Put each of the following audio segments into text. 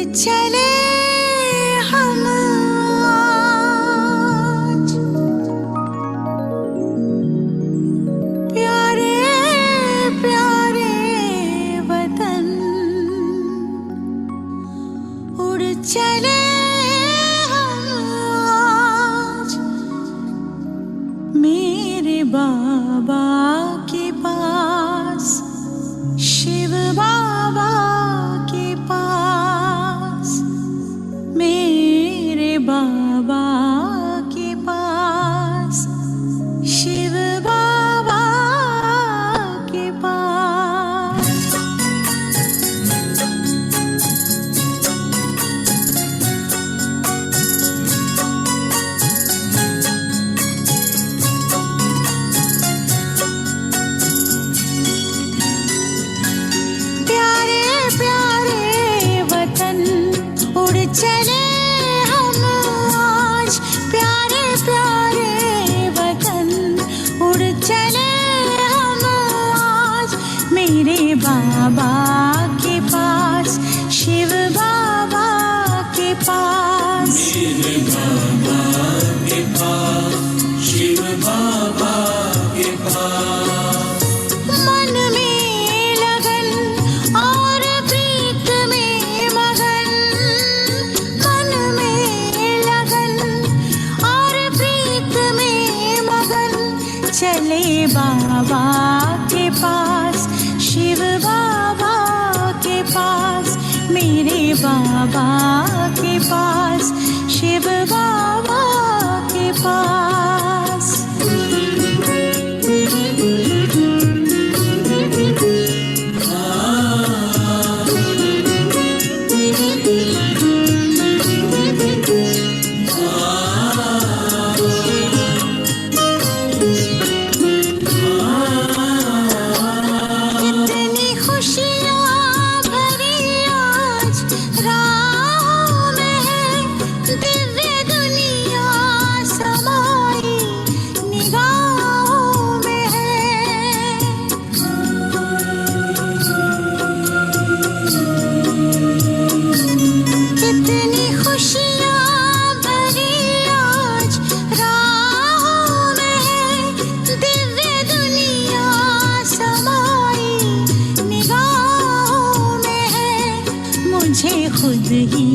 चले हम आज प्यारे प्यारे वतन, उड़ चले हम आज मेरे बाबा के पास, शिव बाबा के पास, मेरे बाबा के पास, शिव बाबा के पास। प्यारे प्यारे वतन, उड़ चले हम आज प्यारे प्यारे वतन, उड़ चले हम आज मेरे बाबा के पास, शिव बाबा के पास, मेरे बाबा के पास, शिव बाबा के पास। मन में लगन और प्रीत में मगन, मन में लगन और प्रीत में मगन, चले बाबा के पास, शिव बाबा के पास, मेरे बाबा के पास, शिव बाबा के पास। कितनी खुशियाँ भरी आज राहों में है, दिव्य दुनिया समाई निगाहों में है। कितनी खुशियाँ भरी आज राहों में है, दिव्य दुनिया समाई निगाहों में है। मुझे खुद ही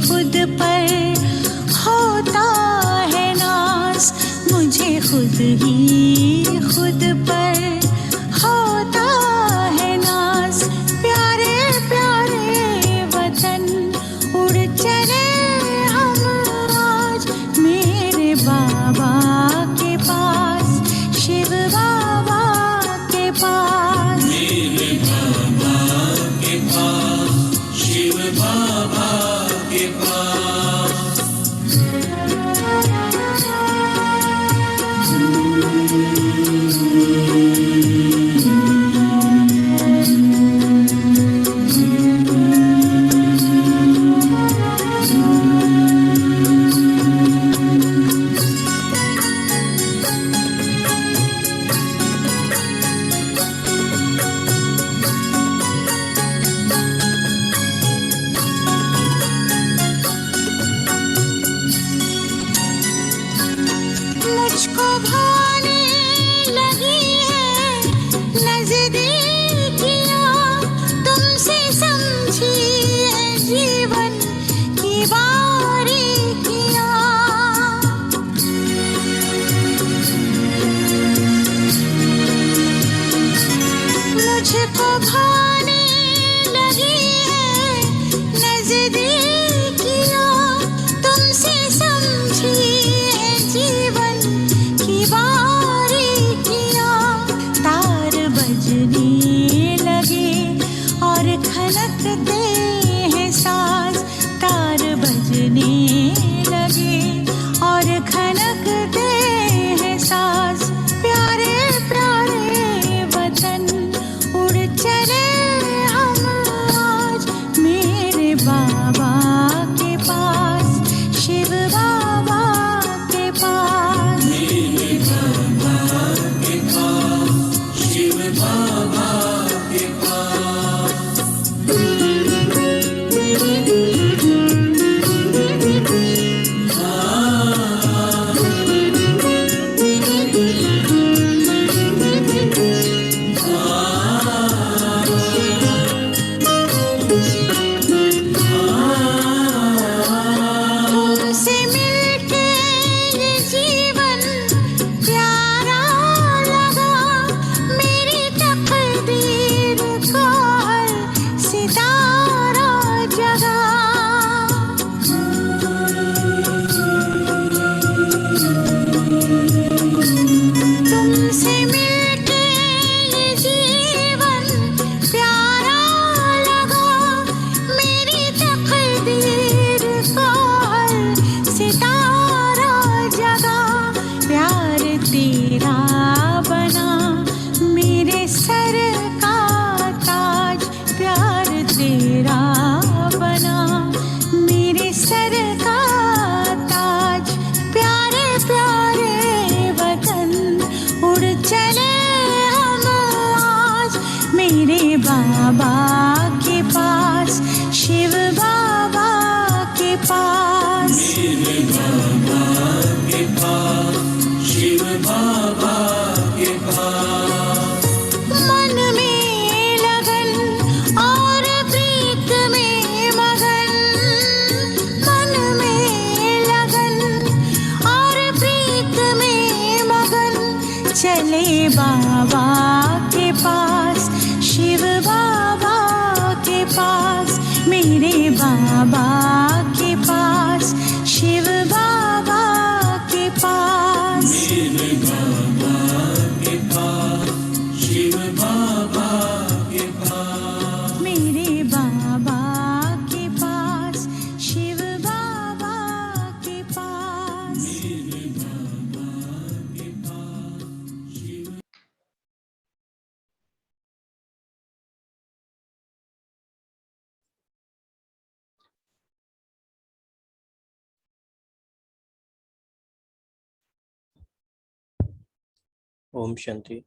खुद पर होता है नाज, मुझे खुद ही खुद पर होता है नाज। प्यारे प्यारे वतन, उड़ चले हम आज मेरे बाबा के पास, शिव बाबा के पास, मेरे बाबा के पास, शिव बाबा बाबा के पास, शिव बाबा के पास। मेरे बाबा के पास, शिव बाबा के पास। मन में लगन और प्रीत में मगन, मन में लगन और प्रीत में मगन, चले बाबा के पास, शिव बाबा के पास। मेरे बाबा के पास, शिव बाबा के पास। मेरे बाबा के पास, शिव बाबा के पास। मेरे बाबा के पास, शिव बाबा के पास। मेरे बाबा के पास, शिव। ओम शांति।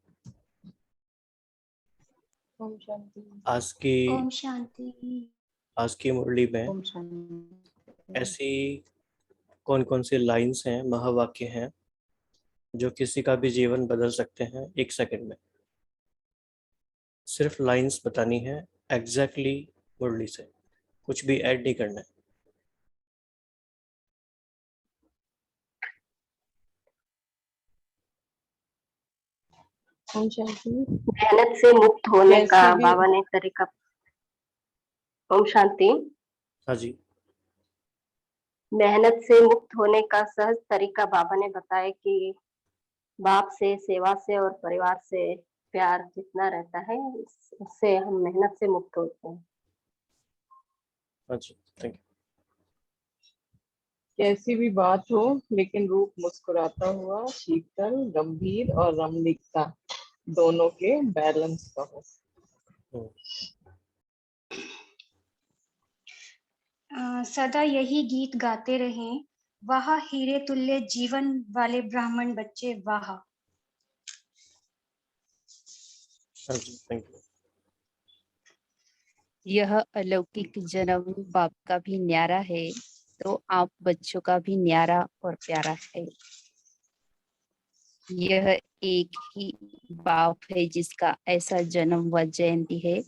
ओम शांति। आज की ओम शांति। आज की मुरली में ओम शांति। ऐसी कौन कौन सी लाइंस हैं, महावाक्य हैं जो किसी का भी जीवन बदल सकते हैं 1 सेकंड में। सिर्फ लाइंस बतानी है एग्जैक्टली मुरली से, कुछ भी ऐड नहीं करना है। ओम शांति। मेहनत से मुक्त होने वैसे का भी- बाबा ने तरीका। ओम शांति। हाँ जी। मेहनत से मुक्त होने का सहज तरीका बाबा ने बताया कि बाप से, सेवा से और परिवार से प्यार जितना रहता है उससे हम मेहनत से मुक्त होते हैं। हाँ जी, थैंक यू। कैसी भी बात हो लेकिन रूप मुस्कुराता हुआ, शीतल, गंभीर और रमणीकता दोनों के बैलेंस का हो। सदा यही गीत गाते रहें, वाह हीरे तुल्य जीवन वाले ब्राह्मण बच्चे वाह। हाँ जी, थैंक यू। यह अलौकिक जन्म बाप का भी न्यारा है, तो आप बच्चों का भी न्यारा और प्यारा है। यह एक ही बाप है जिसका ऐसा जन्म व जयंती है,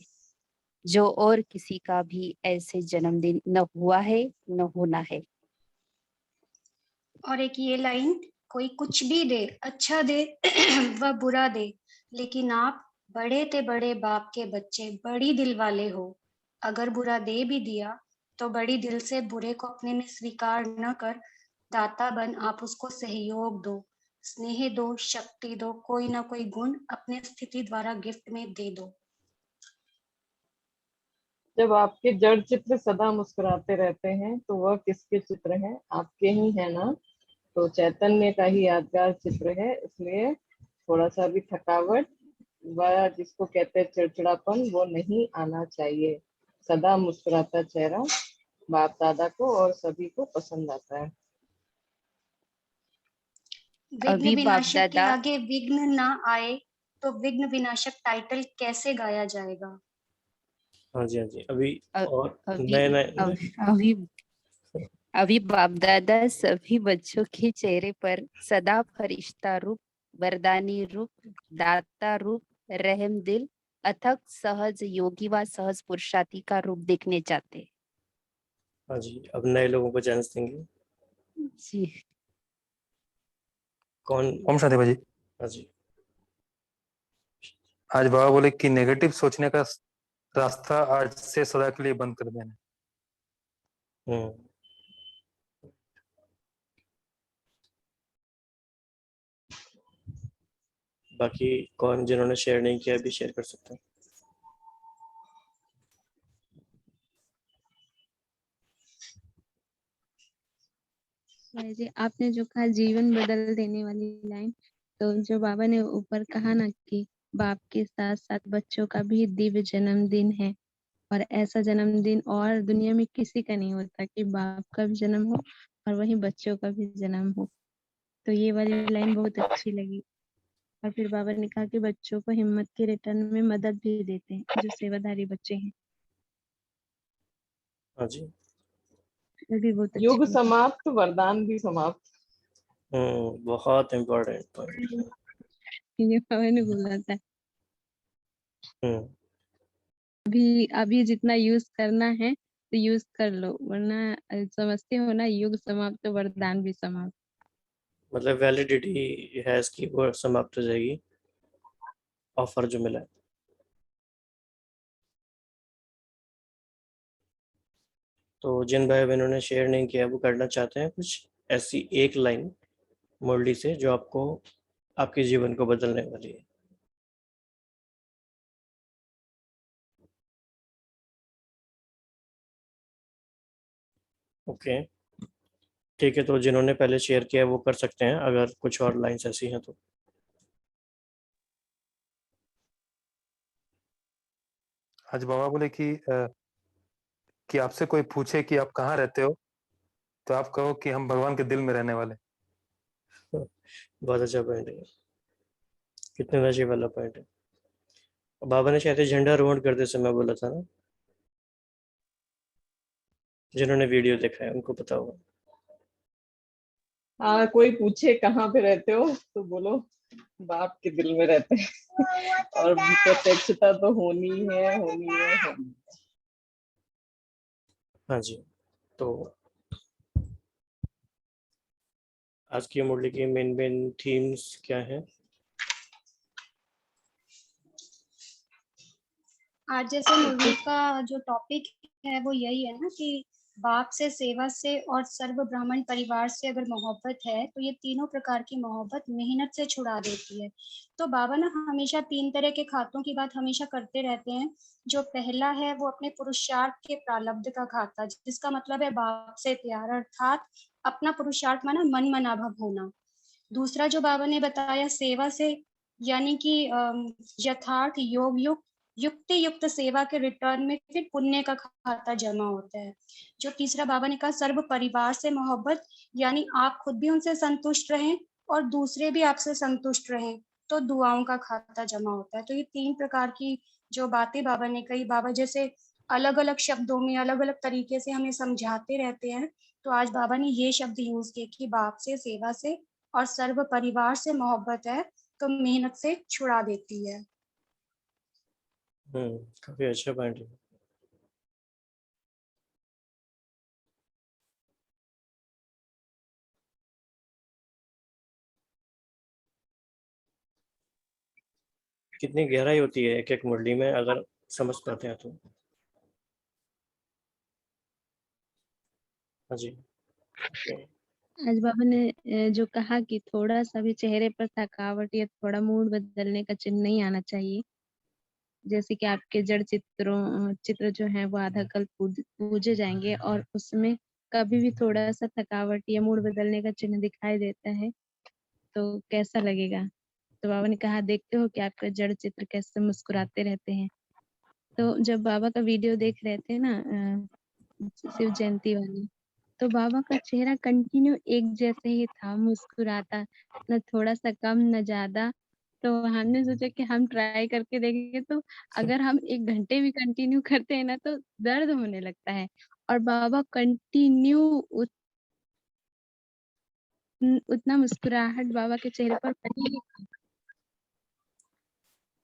जो और किसी का भी ऐसे जन्मदिन न हुआ है न होना है। और एक ये लाइन, कोई कुछ भी दे, अच्छा दे व बुरा दे, लेकिन आप बड़े ते बड़े बाप के बच्चे, बड़ी दिल वाले हो। अगर बुरा दे भी दिया तो बड़ी दिल से बुरे को अपने में स्वीकार न कर दाता बन आप उसको सहयोग दो, स्नेह दो, शक्ति दो, कोई ना कोई गुण अपने स्थिति द्वारा गिफ्ट में दे दो। जब आपके जड़ चित्र सदा मुस्कुराते रहते हैं तो वह किसके चित्र हैं? आपके ही है ना? तो चैतन्य का ही यादगार चित्र है, इसलिए थोड़ा सा भी थकावट व जिसको कहते हैं चिड़चिड़ापन वो नहीं आना चाहिए। सदा मुस्कुराता चेहरा बाप दादा को और सभी को पसंद आता है। विघ्न अभी विनाशक के बाप-दादा- आगे विघ्न ना आए तो विघ्न विनाशक टाइटल कैसे गाया जाएगा? हाँ जी, हाँ जी। अभी अ- और अभी नए अभी अभी अभी बाप दादा सभी बच्चों के चेहरे पर सदा फरिश्ता रूप, वरदानी रूप, दाता रूप, रहम दिल, अथक सहज योगी व सहज पुरुषार्थी का रूप देखने चाहते हैं। हाँ जी, अब नए लोगों को चांस देंगे। जी। कौन? ओम शांति भाई। हाँ जी। आज बाबा बोले कि नेगेटिव सोचने का रास्ता आज से सदा के लिए बंद कर देना। बाकी कौन जिन्होंने शेयर नहीं किया अभी शेयर कर सकते हैं। जी, आपने जो कहा जीवन बदल देने वाली लाइन, तो जो बाबा ने ऊपर कहा ना कि बाप के साथ साथ बच्चों का भी दिव्य जन्मदिन है, और ऐसा जन्मदिन और दुनिया में किसी का नहीं होता कि बाप का भी जन्म हो और वहीं बच्चों का भी जन्म हो। तो ये वाली लाइन बहुत अच्छी लगी। और फिर बाबा ने कहा कि बच्चों को हिम्मत के रिटर्न में मदद भी देते हैं, जो सेवाधारी बच्चे हैं। हाँ जी। वो भी बहुत अच्छी युग बात है। समाप्त, वरदान भी समाप्त। बहुत इम्पोर्टेंट पॉइंट। ये बाबा ने बोला था। हम्म अभी जितना यूज करना है तो यूज कर लो, वरना समझते हो ना, युग समाप्त तो वरदान भी समाप्त। मतलब वैलिडिटी है इसकी, वो समाप्त हो जाएगी, ऑफर जो मिला है। तो जिन भाई बहनों ने शेयर नहीं किया वो करना चाहते हैं कुछ ऐसी एक लाइन मुरली से जो आपको आपके जीवन को बदलने वाली है। ओके ठीक है, तो जिन्होंने पहले शेयर किया है वो कर सकते हैं, अगर कुछ और लाइंस ऐसी हैं तो। आज बाबा बोले कि आपसे कोई पूछे कि आप कहाँ रहते हो, तो आप कहो कि हम भगवान के दिल में रहने वाले। बहुत अच्छा पॉइंट है, कितने नशे वाला पॉइंट है। बाबा ने शायद झंडा आरोहण करते समय बोला था ना, जिन्होंने वीडियो देखा है उनको पता होगा। हाँ, कोई पूछे कहाँ पे रहते हो तो बोलो बाप के दिल में रहते हैं। और प्रत्यक्षता तो होनी है, होनी है, होनी है। हाँ जी। तो आज की मुरली की मेन थीम्स क्या है? आज जैसे मुरली का जो टॉपिक है वो यही है ना कि बाप से, सेवा से और सर्व ब्राह्मण परिवार से अगर मोहब्बत है तो ये तीनों प्रकार की मोहब्बत मेहनत से छुड़ा देती है। तो बाबा ना हमेशा 3 तरह के खातों की बात हमेशा करते रहते हैं। जो पहला है वो अपने पुरुषार्थ के प्रारब्ध का खाता, जिसका मतलब है बाप से प्यार, अर्थात अपना पुरुषार्थ माना मन मनाभव होना। दूसरा जो बाबा ने बताया सेवा से, यानी कि यथार्थ योग युक्त युक्ति युक्त सेवा के रिटर्न में फिर पुण्य का खाता जमा होता है। जो तीसरा बाबा ने कहा सर्व परिवार से मोहब्बत, यानी आप खुद भी उनसे संतुष्ट रहें और दूसरे भी आपसे संतुष्ट रहें, तो दुआओं का खाता जमा होता है। तो ये 3 प्रकार की जो बातें बाबा ने कही, बाबा जैसे अलग अलग शब्दों में अलग अलग तरीके से हमें समझाते रहते हैं। तो आज बाबा ने ये शब्द यूज किए कि बाप से, सेवा से और सर्व परिवार से मोहब्बत है तो मेहनत से छुड़ा देती है। काफी अच्छा पॉइंट है। कितनी गहराई होती है एक एक मुरली में, अगर समझ पाते हैं तो। हाँ जी। आज बाबा ने जो कहा कि थोड़ा सा भी चेहरे पर थकावट या थोड़ा मूड बदलने का चिन्ह नहीं आना चाहिए। जैसे कि आपके जड़ चित्र जो है वो आधा कल पूजे जाएंगे और उसमें कभी भी थोड़ा सा थकावट या मूड बदलने का चिन्ह दिखाई देता है तो कैसा लगेगा। तो बाबा ने कहा देखते हो कि आपका जड़ चित्र कैसे मुस्कुराते रहते हैं। तो जब बाबा का वीडियो देख रहे थे ना शिव जयंती वाली, तो बाबा का चेहरा कंटिन्यू एक जैसे ही था, मुस्कुराता, न थोड़ा सा कम न ज्यादा। तो हमने सोचा कि हम ट्राई करके देखेंगे, तो अगर हम 1 घंटे भी कंटिन्यू करते हैं ना तो दर्द होने लगता है। और बाबा कंटिन्यू उतना मुस्कुराहट बाबा के चेहरे पर बनी।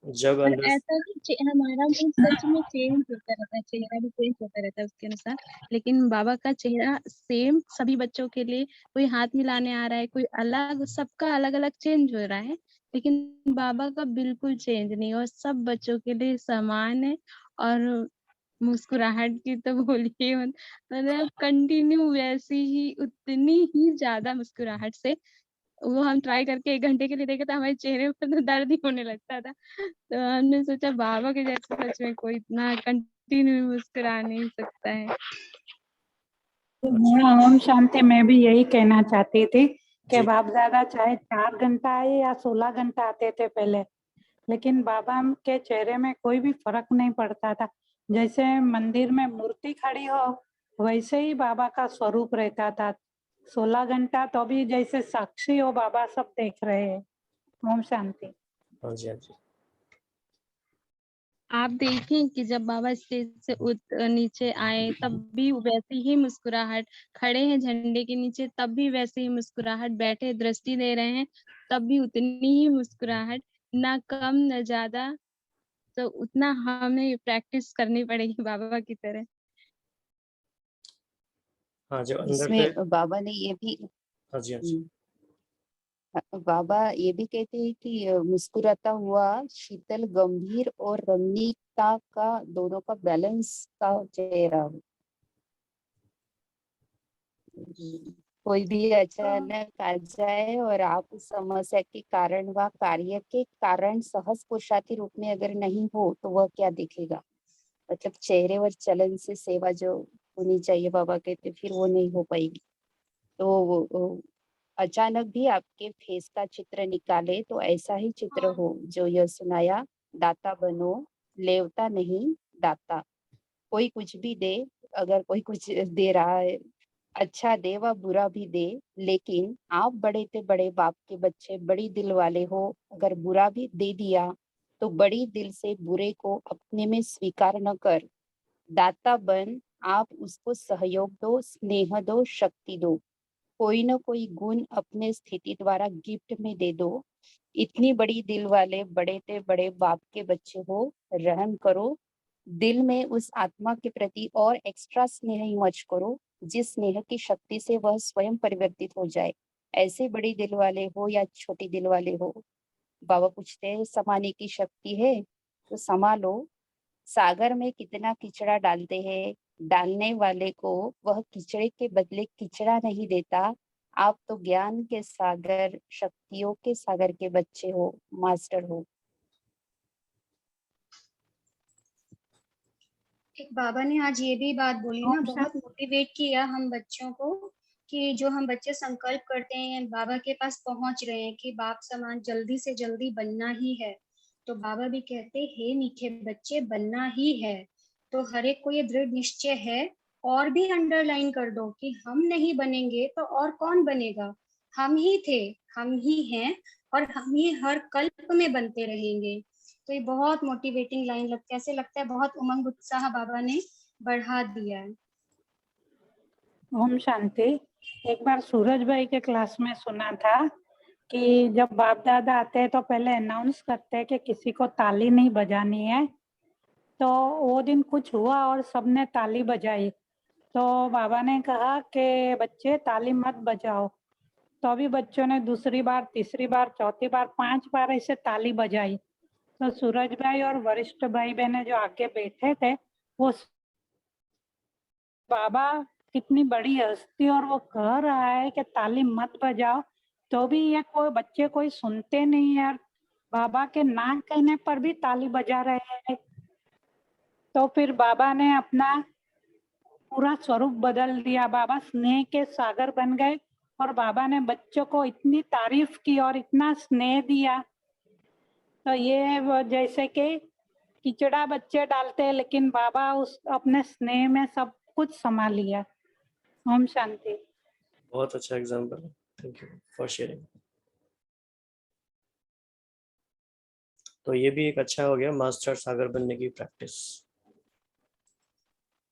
जब और अंदर ऐसा नहीं, हमारा मूड सच में चेंज होता रहता है, चेहरा भी चेंज होता रहता है उसके अनुसार। लेकिन बाबा का चेहरा सेम सभी बच्चों के लिए, कोई हाथ मिलाने आ रहा है, कोई अलग, सबका अलग अलग चेंज हो रहा है, लेकिन बाबा का बिल्कुल चेंज नहीं, और सब बच्चों के लिए समान है। और मुस्कुराहट की तो बोलिए मत, मतलब कंटिन्यू वैसी ही, उतनी ही ज्यादा मुस्कुराहट से। वो हम ट्राई करके 1 घंटे के लिए देखे तो हमारे चेहरे पर तो दर्द ही होने लगता था। तो हमने सोचा बाबा के जैसे सच में कोई इतना कंटिन्यू मुस्कुरा नहीं सकता है। ओम शांति। मैं भी यही कहना चाहती थी कि जी। बाप दादा चाहे 4 घंटा आए या 16 घंटा आते थे पहले, लेकिन बाबा के चेहरे में कोई भी फर्क नहीं पड़ता था। जैसे मंदिर में मूर्ति खड़ी हो वैसे ही बाबा का स्वरूप रहता था। 16 घंटा तो भी जैसे साक्षी हो बाबा, सब देख रहे हैं। ओम शांति। हाँ जी, हाँ जी। आप देखें कि जब बाबा स्टेज से नीचे आए तब भी वैसी ही मुस्कुराहट, खड़े हैं झंडे के नीचे तब भी वैसे ही मुस्कुराहट, बैठे दृष्टि दे रहे हैं तब भी उतनी ही मुस्कुराहट, ना कम न ज्यादा। तो उतना हमें प्रैक्टिस करनी पड़ेगी बाबा की तरह। हाँ, जो अंदर से इसमें बाबा ने ये भी हाँ जी, हाँ जी। बाबा ये भी कहते हैं कि मुस्कुराता हुआ शीतल गंभीर और रमणीकता का दोनों का बैलेंस का चेहरा हो। कोई भी अचानक आ जाए और आप उस समस्या के कारण व कार्य के कारण सहज पुरुषार्थी रूप में अगर नहीं हो तो वह क्या दिखेगा। मतलब चेहरे और चलन से सेवा जो होनी चाहिए बाबा कहते फिर वो नहीं हो पाएगी। तो अचानक भी आपके फेस का चित्र निकाले तो ऐसा ही चित्र हो जो यह सुनाया, दाता बनो, लेवता नहीं दाता। कोई कुछ भी दे, अगर कोई कुछ दे रहा है, अच्छा दे व बुरा भी दे, लेकिन आप बड़े से बड़े बाप के बच्चे बड़ी दिल वाले हो, अगर बुरा भी दे दिया तो बड़ी दिल से बुरे को अपने में स्वीकार न कर, दाता बन, आप उसको सहयोग दो, स्नेह दो, शक्ति दो, कोई न कोई गुण अपने स्थिति द्वारा गिफ्ट में दे दो। इतनी बड़ी दिल वाले बड़े से बड़े बाप के बच्चे हो, रहम करो, दिल में उस आत्मा के प्रति और एक्स्ट्रा स्नेह मच करो जिस स्नेह की शक्ति से वह स्वयं परिवर्तित हो जाए। ऐसे बड़ी दिल वाले हो या छोटी दिल वाले हो। बाबा पूछते हैं समाने की शक्ति है तो समा लो। सागर में कितना किचड़ा डालते हैं, डालने वाले को वह किचड़े के बदले किचड़ा नहीं देता। आप तो ज्ञान के सागर, शक्तियों के सागर के बच्चे हो, मास्टर हो। एक बाबा ने आज ये भी बात बोली ना, ओम बहुत मोटिवेट किया हम बच्चों को कि जो हम बच्चे संकल्प करते हैं बाबा के पास पहुंच रहे हैं कि बाप समान जल्दी से जल्दी बनना ही है, तो बाबा भी कहते हे मीठे बच्चे बनना ही है। तो हर एक को ये दृढ़ निश्चय है, और भी अंडरलाइन कर दो कि हम नहीं बनेंगे तो और कौन बनेगा। हम ही थे, हम ही हैं, और हम ही हर कल्प में बनते रहेंगे। तो ये बहुत मोटिवेटिंग लाइन लगता है, ऐसे लगता है बहुत उमंग उत्साह बाबा ने बढ़ा दिया है। ओम शांति। एक बार सूरज भाई के क्लास में सुना था कि जब बाप दादा आते हैं तो पहले अनाउंस करते हैं कि किसी को ताली नहीं बजानी है। तो वो दिन कुछ हुआ और सबने ताली बजाई, तो बाबा ने कहा कि बच्चे ताली मत बजाओ। तो अभी बच्चों ने दूसरी बार, तीसरी बार, चौथी बार, 5 बार ऐसे ताली बजाई। तो सूरज भाई और वरिष्ठ भाई बहने जो आगे बैठे थे वो बाबा कितनी बड़ी हस्ती और वो कह रहा है कि ताली मत बजाओ, तो भी ये कोई बच्चे कोई सुनते नहीं यार, बाबा के ना कहने पर भी ताली बजा रहे हैं। तो फिर बाबा ने अपना पूरा स्वरूप बदल दिया, बाबा स्नेह के सागर बन गए और बाबा ने बच्चों को इतनी तारीफ की और इतना स्नेह दिया। तो ये जैसे कि किचड़ा बच्चे डालते हैं लेकिन बाबा उस अपने स्नेह में सब कुछ संभाल लिया। ओम शांति। बहुत अच्छा एग्जाम्पल है, थैंक यू फॉर शेयरिंग। तो ये भी एक अच्छा हो गया मास्टर सागर बनने की प्रैक्टिस।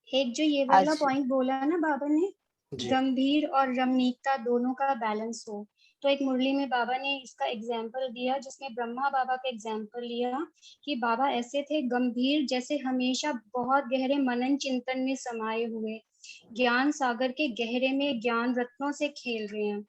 एक जो ये वाला आज पॉइंट बोला ना बाबा ने, जी, गंभीर और रमणीकता दोनों का बैलेंस हो, तो एक मुरली में बाबा ने इसका एग्जाम्पल दिया जिसमें ब्रह्मा बाबा का एग्जाम्पल लिया कि बाबा ऐसे थे गंभीर, जैसे हमेशा बहुत गहरे मनन चिंतन में समाये हुए, ज्ञान सागर के गहरे में ज्ञान रत्नों से खेल रहे हैं।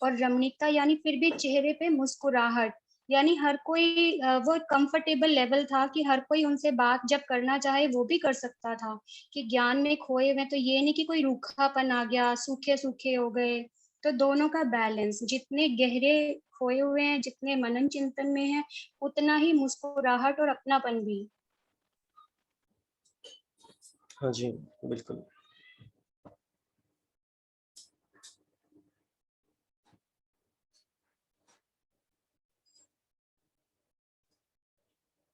और रमणीकता यानी फिर भी चेहरे पे मुस्कुराहट, यानी हर कोई वो कंफर्टेबल लेवल था कि हर कोई उनसे बात जब करना चाहे वो भी कर सकता था, कि ज्ञान में खोए हुए, तो ये नहीं कि कोई रूखापन आ गया, सूखे सूखे हो गए। तो दोनों का बैलेंस, जितने गहरे खोए हुए हैं, जितने मनन चिंतन में है, उतना ही मुस्कुराहट और अपनापन भी। हाँ जी, बिल्कुल।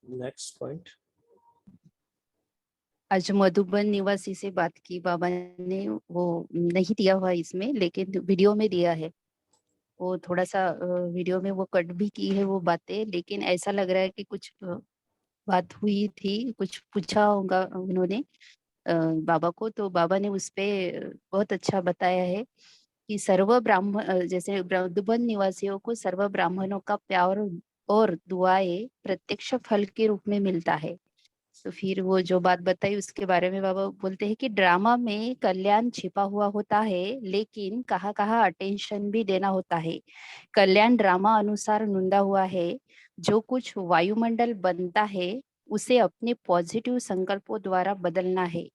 Next point. आज मधुबन निवासी से बात की बाबा ने, वो नहीं दिया हुआ इसमें लेकिन वीडियो में दिया है। वो थोड़ा सा वीडियो में वो कट भी की है वो बातें, लेकिन ऐसा लग रहा है कि कुछ बात हुई थी, कुछ पूछा होगा उन्होंने बाबा को, तो बाबा ने उस पे बहुत अच्छा बताया है कि सर्व ब्राह्मण जैसे दुबन निवासियों को सर्व ब्राह्मणों का प्यार और दुआएं प्रत्यक्ष फल के रूप में मिलता है। तो फिर वो जो बात बताई उसके बारे में बाबा बोलते हैं कि ड्रामा में कल्याण छिपा हुआ होता है, लेकिन कहाँ कहाँ अटेंशन भी देना होता है। कल्याण ड्रामा अनुसार नुंदा हुआ है। जो कुछ वायुमंडल बनता है उसे अपने पॉजिटिव संकल्पों द्वारा बदलना है।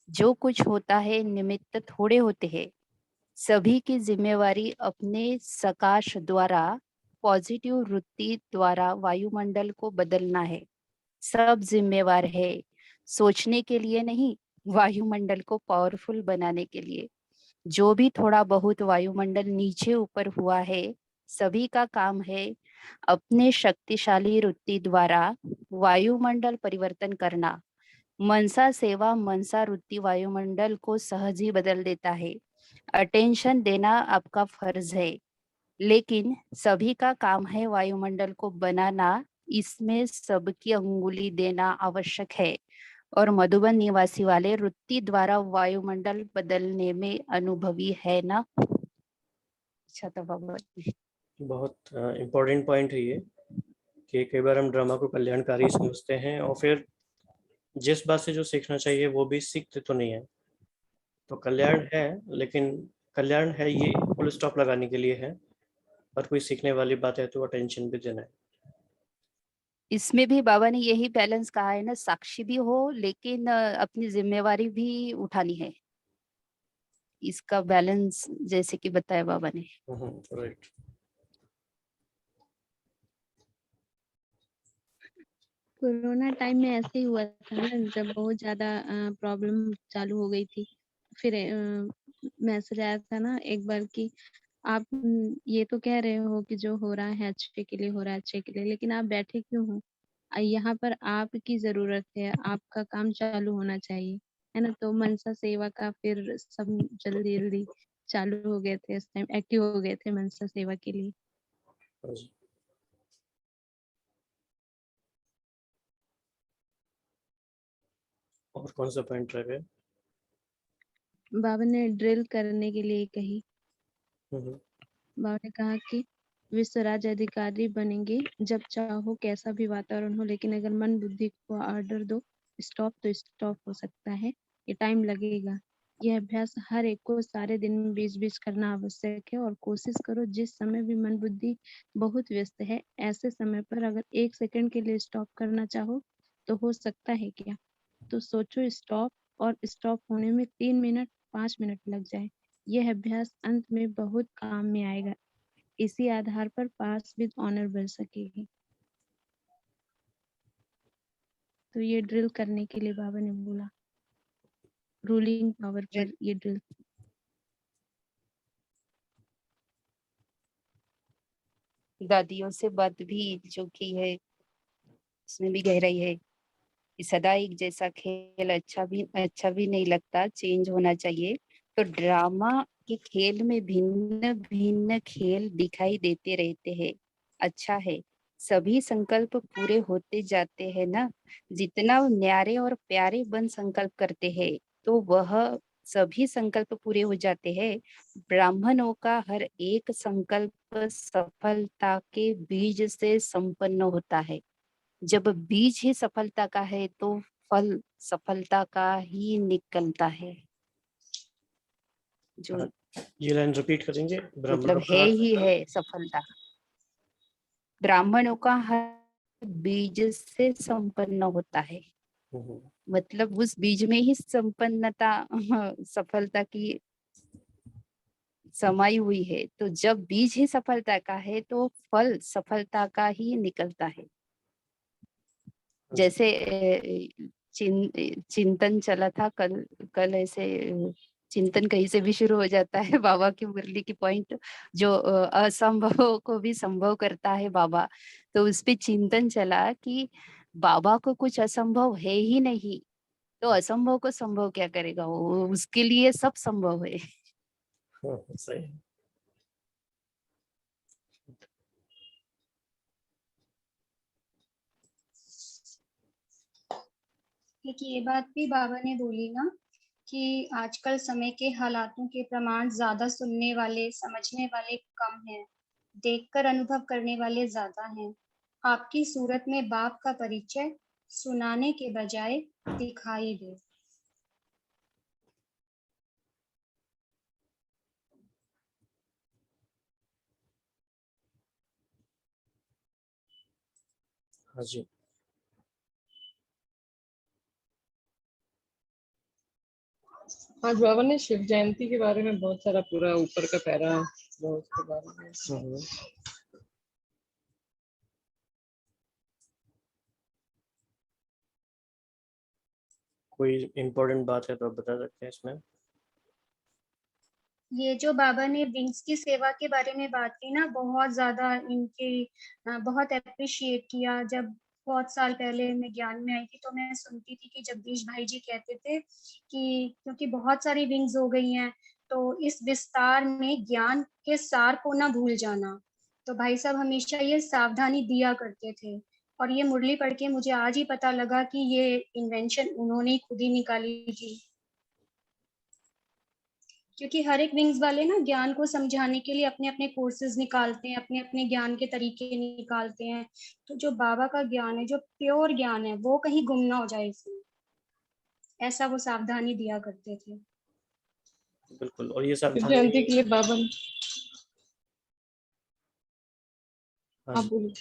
जो कुछ होता है निमित्त थोड़े होते हैं। सभी की जिम्मेवारी अपने सकाश द्वारा पॉजिटिव वृत्ति द्वारा वायुमंडल को बदलना है। सब जिम्मेवार है, सोचने के लिए नहीं, वायुमंडल को पावरफुल बनाने के लिए। जो भी थोड़ा बहुत वायुमंडल नीचे ऊपर हुआ है, सभी का काम है अपने शक्तिशाली वृत्ति द्वारा वायुमंडल परिवर्तन करना। मनसा सेवा मनसा वृत्ति वायुमंडल को सहज ही बदल देता है। अटेंशन देना आपका फर्ज है, लेकिन सभी का काम है वायुमंडल को बनाना। इसमें सबकी अंगुली देना आवश्यक है, और मधुबन निवासी वाले वृत्ति द्वारा वायुमंडल बदलने में अनुभवी है ना। अच्छा था बाबा जी। बहुत इम्पोर्टेंट पॉइंट है ये कि कई बार हम ड्रामा को कल्याणकारी समझते हैं और फिर जिस बात से जो सीखना चाहिए वो भी सीखते तो नहीं है। तो कल्याण है, लेकिन कल्याण है ये फुल स्टॉप लगाने के लिए है, और कोई सीखने वाली बात है तो अटेंशन भी देना है। इसमें भी बाबा ने यही बैलेंस कहा है ना, साक्षी भी हो लेकिन अपनी जिम्मेवारी भी उठानी है। इसका बैलेंस जैसे कि बताया बाबा ने। राइट। कोरोना टाइम में ऐसे ही हुआ था ना, जब बहुत ज्यादा प्रॉब्लम चालू हो गई थी। फिर मैसेज आया था ना एक बार कि आप ये तो कह रहे हो कि जो हो रहा है अच्छे के लिए हो रहा है, अच्छे के लिए, लेकिन आप बैठे क्यों हो? यहाँ पर आपकी जरूरत है, आपका काम चालू होना चाहिए, है ना। तो मनसा सेवा का फिर सब जल्दी जल्दी चालू हो गए थे, इस टाइम एक्टिव हो गए थे मनसा सेवा के लिए। और कौन सा पॉइंट रह गया? बाबा ने ड्रिल करने के लिए कही। बाबा ने कहा कि विश्व राज्य अधिकारी बनेंगे जब चाहो, कैसा भी वातावरण हो, लेकिन अगर मन बुद्धि को ऑर्डर दो स्टॉप, तो स्टॉप हो सकता है। ये टाइम लगेगा। यह अभ्यास हर एक को सारे दिन में 20-20 करना आवश्यक है, और कोशिश करो जिस समय भी मन बुद्धि बहुत व्यस्त है, ऐसे समय पर अगर 1 सेकंड के लिए स्टॉप करना चाहो तो हो सकता है क्या? तो सोचो स्टॉप, और स्टॉप होने में 3 मिनट 5 मिनट लग जाए। यह अभ्यास अंत में बहुत काम में आएगा। इसी आधार पर पास विद ऑनर बढ़ सकेगी। तो ये ड्रिल करने के लिए बाबा ने बोला, रूलिंग पावर पर ये ड्रिल। दादियों से बात भी जो की है उसमें भी गहराई है कि सदा एक जैसा खेल अच्छा भी नहीं लगता, चेंज होना चाहिए। तो ड्रामा के खेल में भिन्न भिन्न खेल दिखाई देते रहते हैं। अच्छा है, सभी संकल्प पूरे होते जाते हैं ना। जितना न्यारे और प्यारे बन संकल्प करते हैं तो वह सभी संकल्प पूरे हो जाते हैं। ब्राह्मणों का हर एक संकल्प सफलता के बीज से संपन्न होता है। जब बीज ही सफलता का है तो फल सफलता का ही निकलता है। जो ये लाइन रिपीट करेंगे? मतलब ब्राह्मणों है का ही है सफलता। ब्राह्मणों का हर बीज से संपन्न होता है, मतलब उस बीज में ही संपन्नता सफलता की समाई हुई है। तो जब बीज ही सफलता का है तो फल सफलता का ही निकलता है। जैसे चिंतन चला था कल ऐसे चिंतन कहीं से भी शुरू हो जाता है बाबा की मुरली की पॉइंट, जो असंभव को भी संभव करता है बाबा। तो उस पे चिंतन चला कि बाबा को कुछ असंभव है ही नहीं, तो असंभव को संभव क्या करेगा वो, उसके लिए सब संभव है। सही है। लेकिन ये बात भी बाबा ने बोली ना कि आजकल समय के हालातों के प्रमाण ज्यादा सुनने वाले समझने वाले कम हैं, देखकर अनुभव करने वाले ज्यादा हैं। आपकी सूरत में बाप का परिचय सुनाने के बजाय दिखाई दे। हाँ जी, आज बाबा ने शिव जयंती के बारे में बहुत सारा पूरा ऊपर का पैरा बहुत उसके बारे में। हम्म, कोई इम्पोर्टेंट बात है तो आप बता सकते हैं इसमें। ये जो बाबा ने विंग्स की सेवा के बारे में बात की ना, बहुत ज्यादा इनकी बहुत अप्रिशिएट किया। जब बहुत साल पहले मैं ज्ञान में आई थी तो मैं सुनती थी कि जगदीश भाई जी कहते थे कि क्योंकि बहुत सारी विंग्स हो गई हैं तो इस विस्तार में ज्ञान के सार को ना भूल जाना। तो भाई साहब हमेशा ये सावधानी दिया करते थे। और ये मुरली पढ़ के मुझे आज ही पता लगा कि ये इन्वेंशन उन्होंने ही खुद ही निकाली थी। क्योंकि हर एक विंग्स वाले ना ज्ञान को समझाने के लिए अपने अपने कोर्सेज निकालते हैं, अपने अपने ज्ञान के तरीके निकालते हैं। तो जो बाबा का ज्ञान है, जो प्योर ज्ञान है, वो कहीं गुम ना हो जाए इसमें, ऐसा वो सावधानी दिया करते थे। बिल्कुल, और ये शिव सावधानी जयंती के लिए बाबा ने हाँ आप जी, बोलिए।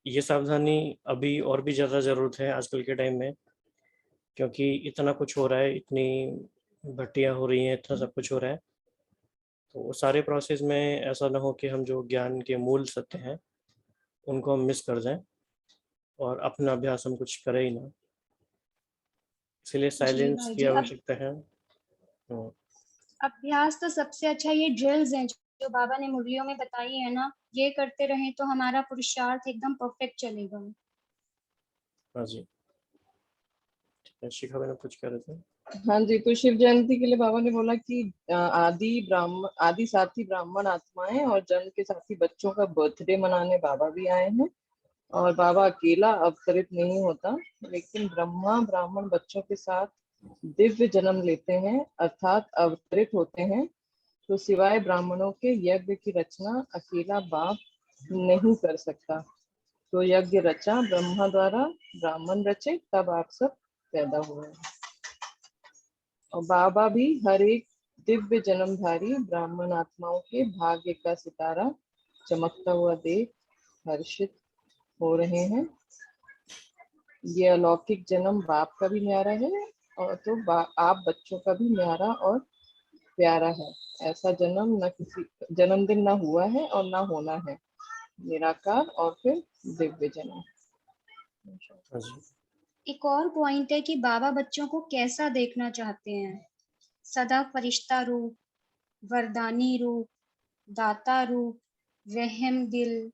ये सावधानी अभी और भी ज़्यादा ज़रूरत है आजकल के टाइम में, क्योंकि इतना कुछ हो रहा है, इतनी भट्टियाँ हो रही हैं, इतना सब कुछ हो रहा है। तो वो सारे प्रोसेस में ऐसा ना हो कि हम जो ज्ञान के मूल सत्य हैं उनको हम मिस कर जाएं और अपना अभ्यास हम कुछ करें ही ना, इसलिए जी साइलेंस भाई की जी। अब आवश्यकता है। अभ्यास तो सबसे अच्छा ये ड्रिल्स हैं जो बाबा ने मुरलियों में बताई है ना, ये करते रहें तो हमारा पुरुषार्थ एकदम परफेक्ट चलेगा। हाँ जी, ठीक है, शिखा मैंने कुछ कह रहे थे। हाँ जी, तो शिव जयंती के लिए बाबा ने बोला कि आदि साथी ब्राह्मण आत्माएं और जन्म के साथी बच्चों का बर्थडे मनाने बाबा भी आए हैं। और बाबा अकेला अवतरित नहीं होता, लेकिन ब्रह्मा ब्राह्मण बच्चों के साथ दिव्य जन्म लेते हैं, अर्थात अवतरित होते हैं। तो सिवाय ब्राह्मणों के यज्ञ की रचना अकेला बाप नहीं कर सकता। तो यज्ञ रचा ब्रह्मा द्वारा, ब्राह्मण रचे, तब आप सब पैदा हुए। और बाबा भी हर एक दिव्य जन्मधारी ब्राह्मण आत्माओं के भाग्य का सितारा चमकता हुआ देख हर्षित हो रहे हैं। ये अलौकिक जन्म बाप का भी न्यारा है और तो आप बच्चों का भी न्यारा और प्यारा है। ऐसा जन्म न किसी जन्मदिन न हुआ है और ना होना है। निराकार और फिर दिव्य जन्म। हाँ जी, एक और पॉइंट है कि बाबा बच्चों को कैसा देखना चाहते हैं। सदा फरिश्ता रूप, वरदानी रूप, दाता रूप, रहम दिल,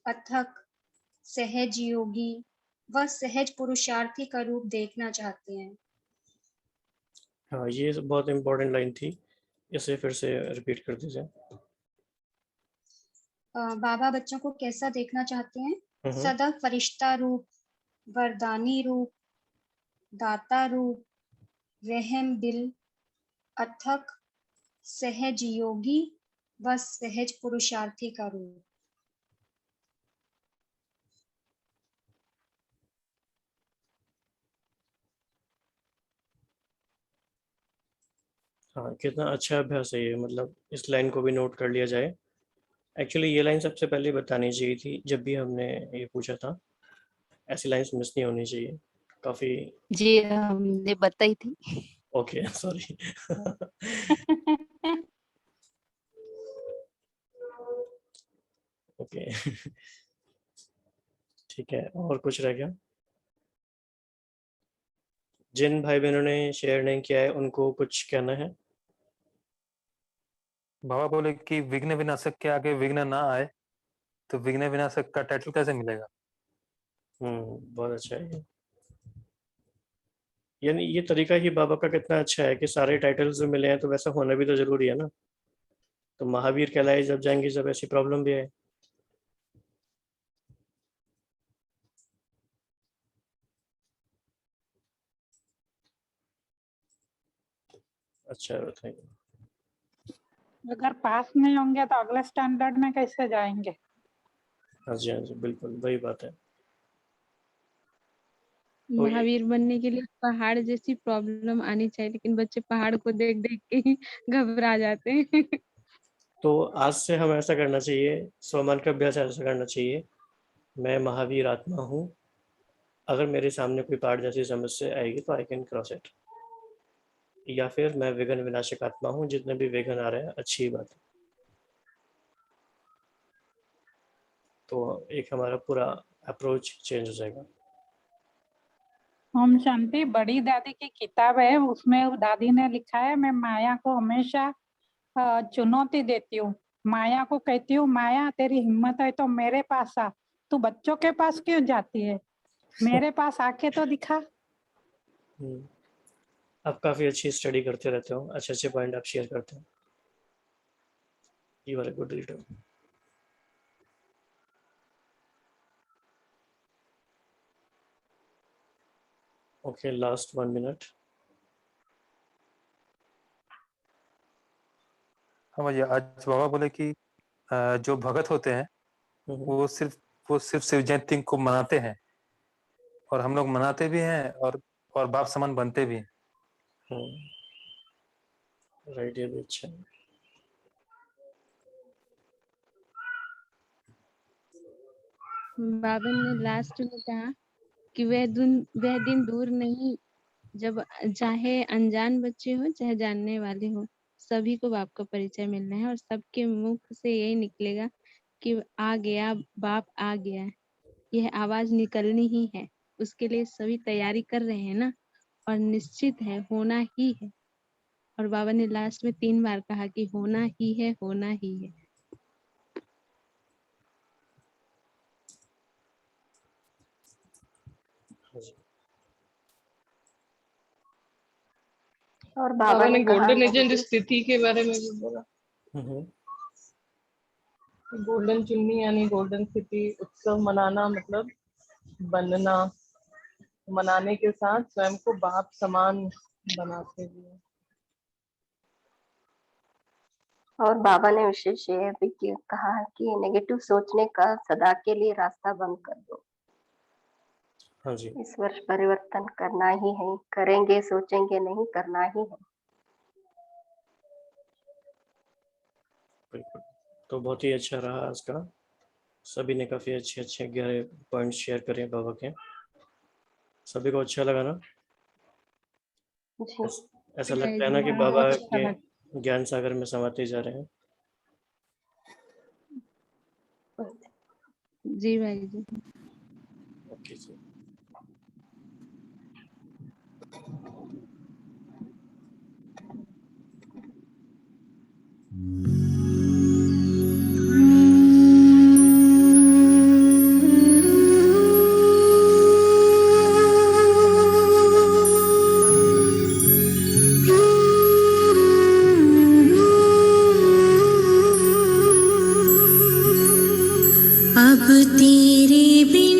अथक, सहज योगी व सहज पुरुषार्थी का रूप देखना चाहते हैं। हाँ, ये बहुत इम्पोर्टेंट लाइन थी, इसे फिर से रिपीट कर दीजिए। बाबा बच्चों को कैसा देखना चाहते हैं। हम्म, सदा फरिश्ता रूप, वरदानी रूप, दाता रूप, रहम दिल, अथक, सहज योगी व सहज पुरुषार्थी का रूप। हाँ, कितना अच्छा अभ्यास है ये, मतलब इस लाइन को भी नोट कर लिया जाए। एक्चुअली ये लाइन सबसे पहले बतानी चाहिए थी जब भी हमने ये पूछा था, ऐसी लाइंस मिस नहीं होनी चाहिए काफ़ी। जी हमने बताई थी। Okay, sorry. ओके, ठीक है, और कुछ रह गया? जिन भाई बहनों ने शेयर नहीं किया है उनको कुछ कहना है? बाबा बोले कि विघ्न विनाशक के आगे विघ्न ना आए, तो विघ्न विनाशक का टाइटल कैसे मिलेगा? बहुत अच्छा है ये। यानी ये तरीका ही बाबा का कितना अच्छा है कि सारे टाइटल्स जो मिले हैं तो वैसा होना भी तो जरूरी है ना। तो महावीर कहलाए जब जाएंगे जब ऐसी प्रॉब्लम भी आए। अच्छा है, बताइए। अगर पास नहीं होंगे तो अगले स्टैंडर्ड में कैसे जाएंगे? हाँ जी, हाँ जी, बिल्कुल वही बात है। तो ये महावीर बनने के लिए पहाड़ जैसी प्रॉब्लम आनी चाहिए, लेकिन बच्चे पहाड़ को देख देख के ही घबरा जाते हैं। तो आज से हमें ऐसा करना चाहिए, स्वमान का अभ्यास ऐसा करना चाहिए, मैं महावीर आत्मा हूँ, अगर मेरे सामने कोई पहाड़ जैसी समस्या आएगी तो आई कैन क्रॉस इट। या फिर मैं विघ्न विनाशक आत्मा हूँ, जितने भी विघ्न आ रहे हैं अच्छी बात है। तो एक हमारा पूरा अप्रोच चेंज हो जाएगा। ओम शांति बड़ी दादी की किताब है, उसमें दादी ने लिखा है, मैं माया को हमेशा चुनौती देती हूँ। माया को कहती हूँ, माया तेरी हिम्मत है तो मेरे पास आ, तू बच्चों के पास क्यों जाती है, मेरे पास आके तो दिखा। आप काफ़ी अच्छी स्टडी करते रहते हो, अच्छे अच्छे पॉइंट आप शेयर करते हो। You are a good reader. Okay, last 1 minute. हाँ भैया, आज बाबा बोले कि जो भगत होते हैं वो सिर्फ शिव जयंती को मनाते हैं, और हम लोग मनाते भी हैं और बाप समान बनते भी हैं। राइट, ये भी अच्छा है। बाबा ने लास्ट में कहा कि वह दिन दूर नहीं जब चाहे अनजान बच्चे हो चाहे जानने वाले हो, सभी को बाप का परिचय मिलना है और सबके मुख से यही निकलेगा कि आ गया, बाप आ गया। यह आवाज निकलनी ही है, उसके लिए सभी तैयारी कर रहे हैं ना, और निश्चित है होना ही है। और बाबा ने लास्ट में 3 बार कहा कि होना ही है, होना ही है। और बाबा ने कहा गोल्डन एजेंट स्थिति के बारे में भी बोला। गोल्डन चुन्नी यानी गोल्डन स्थिति उत्सव मनाना मतलब बनना, मनाने के साथ स्वयं को बाप समान बनाते हुए। और बाबा ने विशेष ये भी कहा कि नेगेटिव सोचने का सदा के लिए रास्ता बंद कर दो। हाँ जी, इस वर्ष परिवर्तन करना ही है, करेंगे सोचेंगे नहीं, करना ही है। बिल्कुल। तो बहुत ही अच्छा रहा आज का, सभी ने काफ़ी अच्छे अच्छे गहरे पॉइंट्स शेयर करे बाबा के। सभी को अच्छा लगा ना? ऐसा लगता है ना कि बाबा के ज्ञान सागर में समाते जा रहे हैं। जी भाई जी। ओके जी। अब तेरे बिन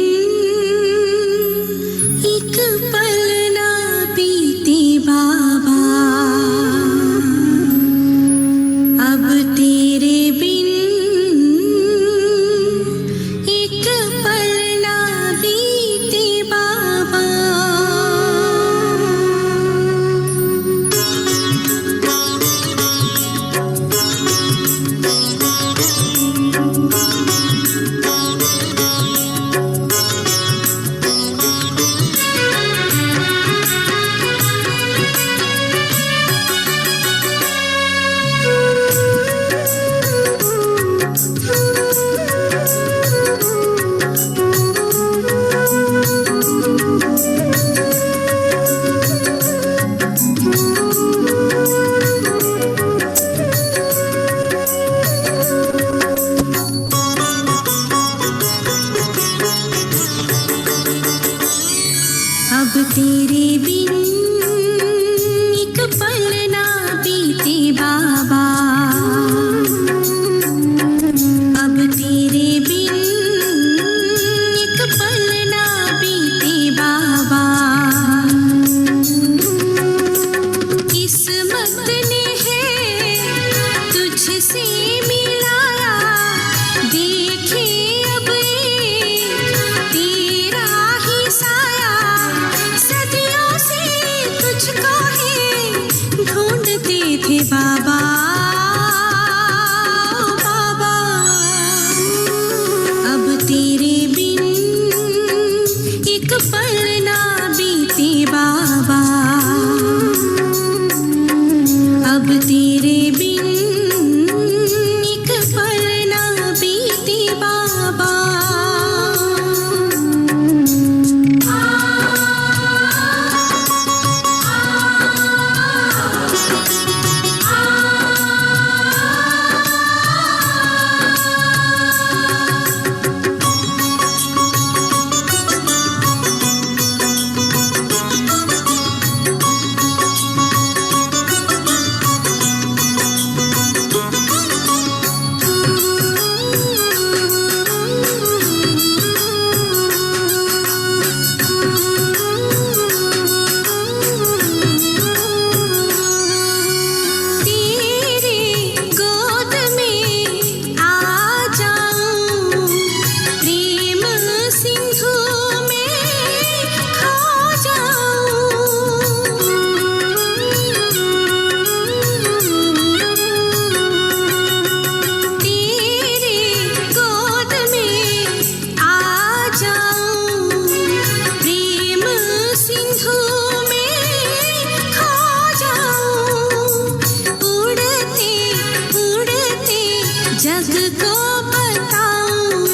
सबको बताऊं,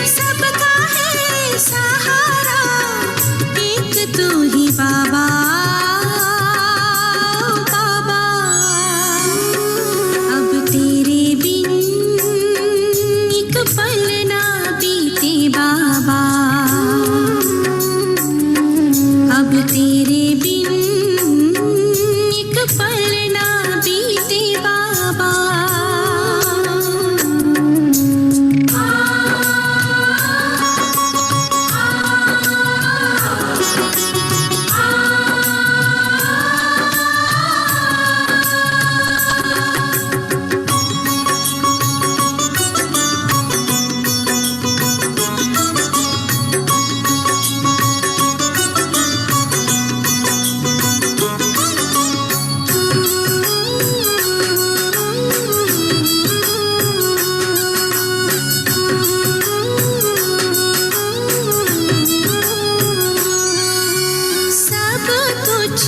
सबका है सहारा, एक तू ही बाबा बाबा। अब तेरे बिन एक पल ना बीते बाबा, अब तेरे बिन एक पल ना बीते बाबा। सब कुछ